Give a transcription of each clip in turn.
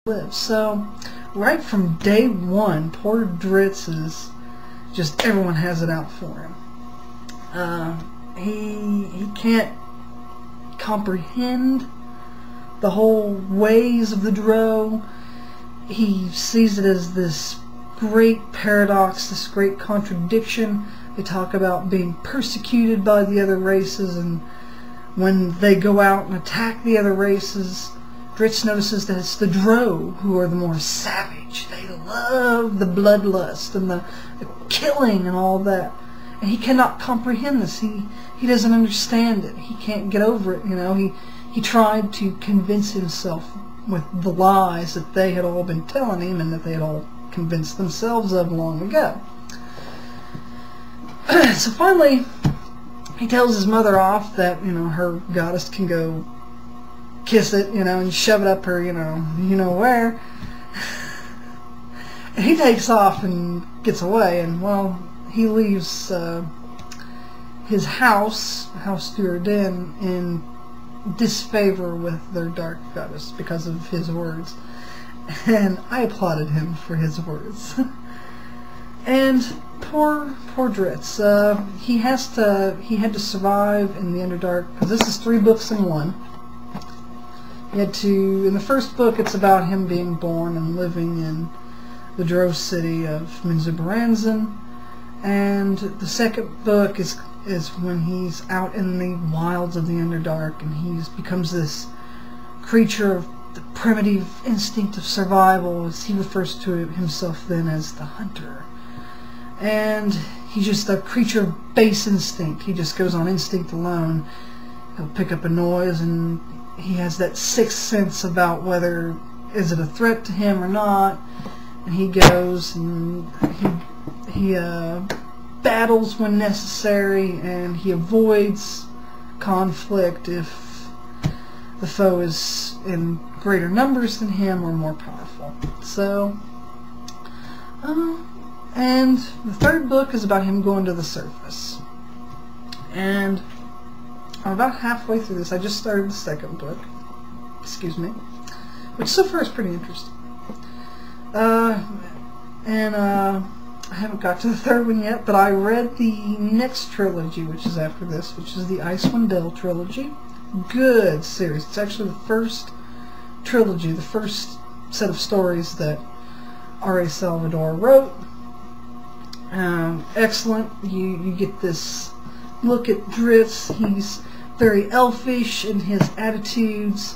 live. So, right from day one, poor Drizzt is just, everyone has it out for him. He can't comprehend the whole ways of the Drow. He sees it as this great paradox, this great contradiction. They talk about being persecuted by the other races, and when they go out and attack the other races, Drizzt notices that it's the Drow who are the more savage. They love the bloodlust and the killing and all that. And he cannot comprehend this. He doesn't understand it. He can't get over it, you know. He tried to convince himself with the lies that they had all been telling him and that they had all convinced themselves of long ago. So finally, he tells his mother off that, you know, her goddess can go kiss it, you know, and shove it up her, you know where. And he takes off and gets away, and, well, he leaves his house Duerden, in disfavor with their dark goddess because of his words. And I applauded him for his words. And poor Drizzt, he had to survive in the Underdark, because this is 3 books in one. He had to, in the first book, it's about him being born and living in the Drow city of Minzubaranzan, and the second book is when he's out in the wilds of the Underdark, and he becomes this creature of the primitive instinct of survival, as he refers to himself then as the hunter. And he's just a creature of base instinct. He just goes on instinct alone. He'll pick up a noise, and he has that sixth sense about whether is it a threat to him or not. And he goes and he battles when necessary, and he avoids conflict if the foe is in greater numbers than him or more powerful. So, and the third book is about him going to the surface. And I'm about halfway through this. I just started the second book, excuse me, which so far is pretty interesting. I haven't got to the third one yet, but I read the next trilogy, which is after this, which is the IdeWindDale Trilogy. Good series. It's actually the first trilogy, the first set of stories that R.A. Salvador wrote. Excellent. You get this look at Drizzt. He's very elfish in his attitudes.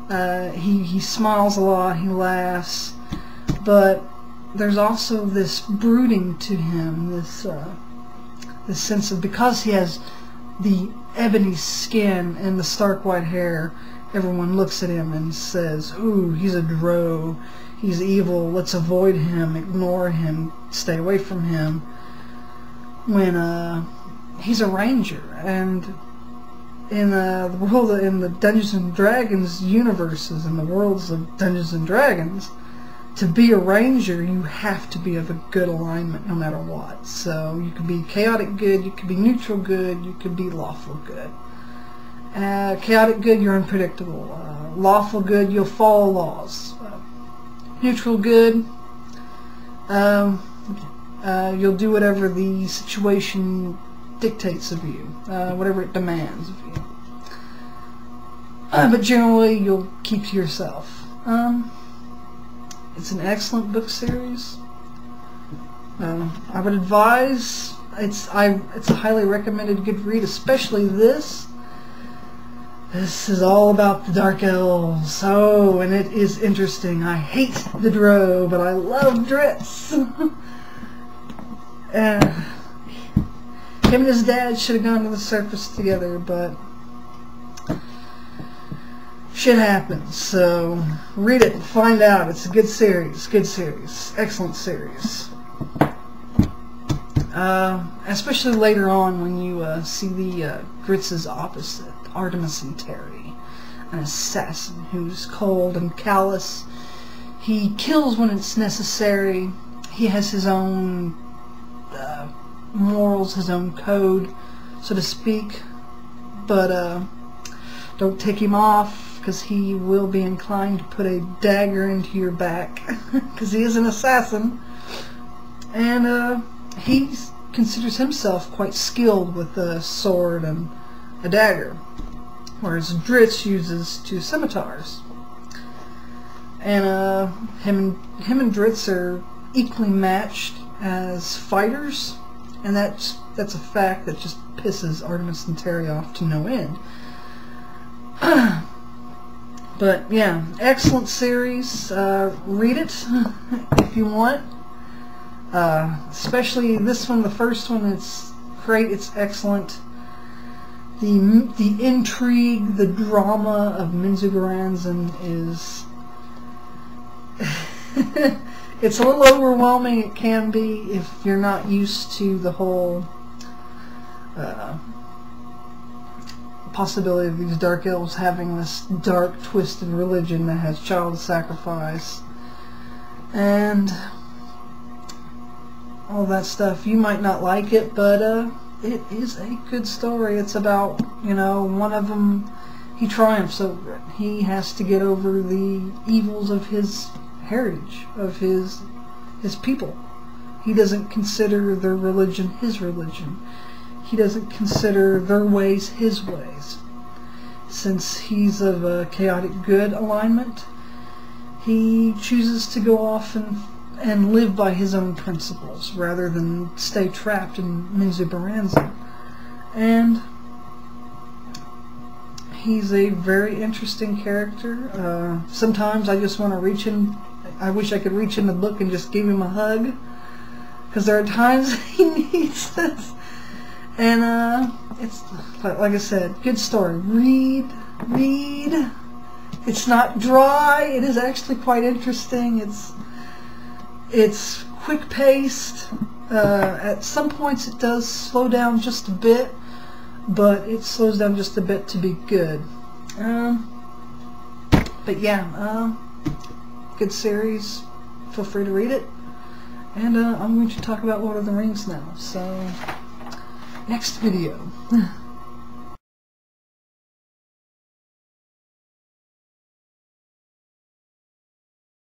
He smiles a lot, he laughs, but there's also this brooding to him, this sense of, because he has the ebony skin and the stark white hair, everyone looks at him and says, "Ooh, he's a Drow, he's evil, let's avoid him, ignore him, stay away from him," when he's a ranger. And in the world, in the Dungeons and Dragons universes, in the worlds of Dungeons and Dragons, to be a ranger, you have to be of a good alignment no matter what. So you could be chaotic good, you could be neutral good, you could be lawful good. Chaotic good, you're unpredictable. Lawful good, you'll follow laws. Neutral good, you'll do whatever the situation dictates of you, whatever it demands of you. But generally, you'll keep to yourself. It's an excellent book series. I would advise, it's a highly recommended good read, especially this. This is all about the Dark Elves. Oh, and it is interesting. I hate the Drow, but I love Drizzt. Him and his dad should have gone to the surface together, but shit happens. So read it and find out. It's a good series. Good series. Excellent series. Especially later on when you see the Drizzt's opposite, Artemis and Terry, an assassin who's cold and callous. He kills when it's necessary. He has his own morals, his own code, so to speak. But don't take him off because he will be inclined to put a dagger into your back, because he is an assassin, and he considers himself quite skilled with a sword and a dagger, whereas Drizzt uses 2 scimitars. And him and Drizzt are equally matched as fighters, and that's a fact that just pisses Artemis and Terry off to no end. But yeah, excellent series. Read it if you want. Especially this one, the first one. It's great. It's excellent. The intrigue, the drama of Menzoberranzan is it's a little overwhelming. It can be if you're not used to the whole possibility of these dark elves having this dark, twisted religion that has child sacrifice and all that stuff. You might not like it, but it is a good story. It's about, you know, one of them, he triumphs over it. He has to get over the evils of his heritage, of his people. He doesn't consider their religion his religion. He doesn't consider their ways his ways. Since he's of a chaotic good alignment, he chooses to go off and live by his own principles rather than stay trapped in Menzoberranzan. And he's a very interesting character. Sometimes I just want to reach in. I wish I could reach in the book and just give him a hug, because there are times he needs this. And it's like I said, good story. Read. It's not dry. It is actually quite interesting. It's quick paced. At some points it does slow down just a bit, but it slows down just a bit to be good. But yeah, good series. Feel free to read it. And I'm going to talk about Lord of the Rings now. So, next video.